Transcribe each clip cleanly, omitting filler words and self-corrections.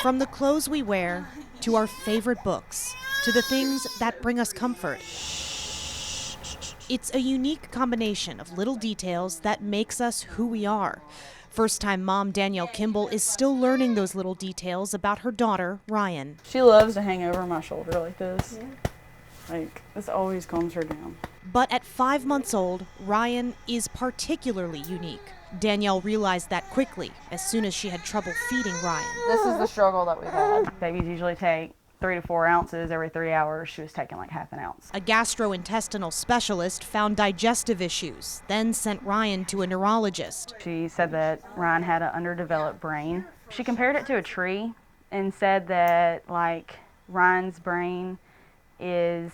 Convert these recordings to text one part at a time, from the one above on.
From the clothes we wear, to our favorite books, to the things that bring us comfort. It's a unique combination of little details that makes us who we are. First-time mom Danielle Kimball is still learning those little details about her daughter, Ryan. She loves to hang over my shoulder like this. Like, this always calms her down. But at 5 months old, Ryan is particularly unique. Danielle realized that quickly as soon as she had trouble feeding Ryan. This is the struggle that we've had. Babies usually take 3 to 4 ounces every 3 hours. She was taking like half an ounce. A gastrointestinal specialist found digestive issues, then sent Ryan to a neurologist. She said that Ryan had an underdeveloped brain. She compared it to a tree and said that like Ryan's brain is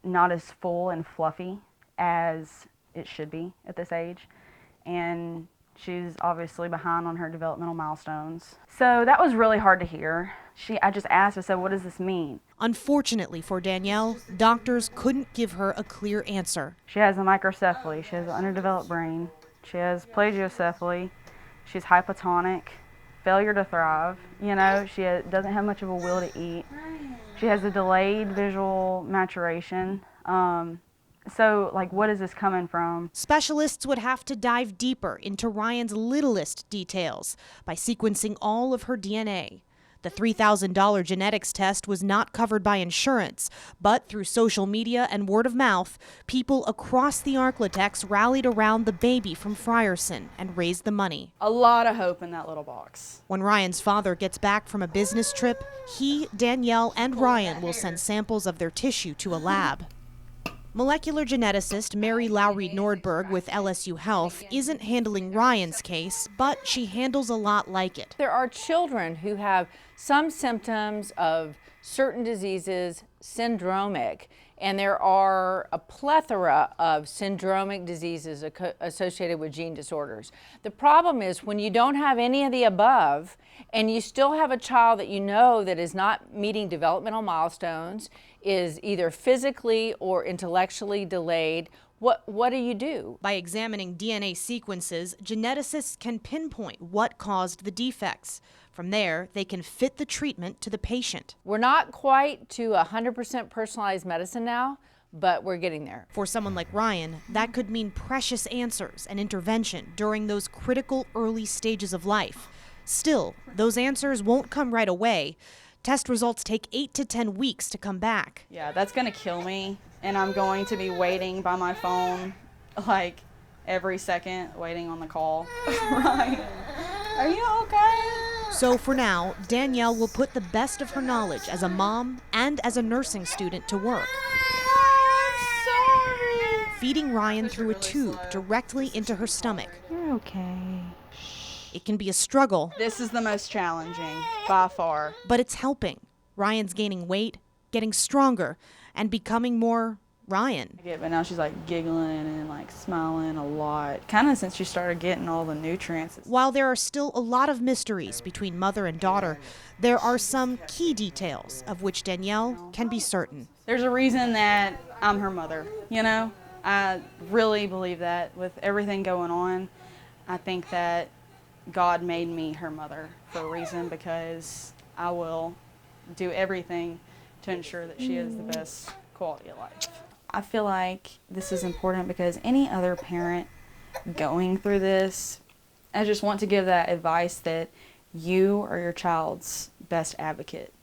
not as full and fluffy as it should be at this age. And she's obviously behind on her developmental milestones. So that was really hard to hear. I just asked, I said, what does this mean? Unfortunately for Danielle, doctors couldn't give her a clear answer. She has a microcephaly, she has an underdeveloped brain, she has plagiocephaly, she's hypotonic, failure to thrive, she doesn't have much of a will to eat. She has a delayed visual maturation. So, what is this coming from? Specialists would have to dive deeper into Ryan's littlest details by sequencing all of her DNA. The $3,000 genetics test was not covered by insurance, but through social media and word of mouth, people across the Arklatex rallied around the baby from Frierson and raised the money. A lot of hope in that little box. When Ryan's father gets back from a business trip, he, Danielle, and Ryan will send samples of their tissue to a lab. Molecular geneticist Mary Lowry Nordberg with LSU Health isn't handling Ryan's case, but she handles a lot like it. There are children who have some symptoms of certain diseases syndromic, and there are a plethora of syndromic diseases associated with gene disorders. The problem is when you don't have any of the above and you still have a child that you know that is not meeting developmental milestones, is either physically or intellectually delayed, what do you do? By examining DNA sequences, geneticists can pinpoint what caused the defects. From there, they can fit the treatment to the patient. We're not quite to 100% personalized medicine now, but we're getting there. For someone like Ryan, that could mean precious answers and intervention during those critical early stages of life. Still, those answers won't come right away. Test results take 8 to 10 weeks to come back. Yeah, that's gonna kill me, and I'm going to be waiting by my phone every second, waiting on the call. Ryan, are you okay? So for now, Danielle will put the best of her knowledge as a mom and as a nursing student to work. I'm sorry. Feeding Ryan through a tube directly into her stomach. You're okay. It can be a struggle. This is the most challenging, by far. But it's helping. Ryan's gaining weight, getting stronger, and becoming more Ryan. But now she's giggling and smiling a lot. Kind of since she started getting all the nutrients. While there are still a lot of mysteries between mother and daughter, there are some key details of which Danielle can be certain. There's a reason that I'm her mother, I really believe that with everything going on. I think that God made me her mother for a reason, because I will do everything to ensure that she has the best quality of life. I feel like this is important because any other parent going through this, I just want to give that advice that you are your child's best advocate.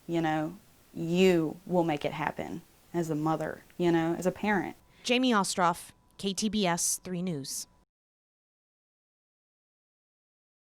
You will make it happen as a mother, as a parent. Jamie Ostroff, KTBS 3 News.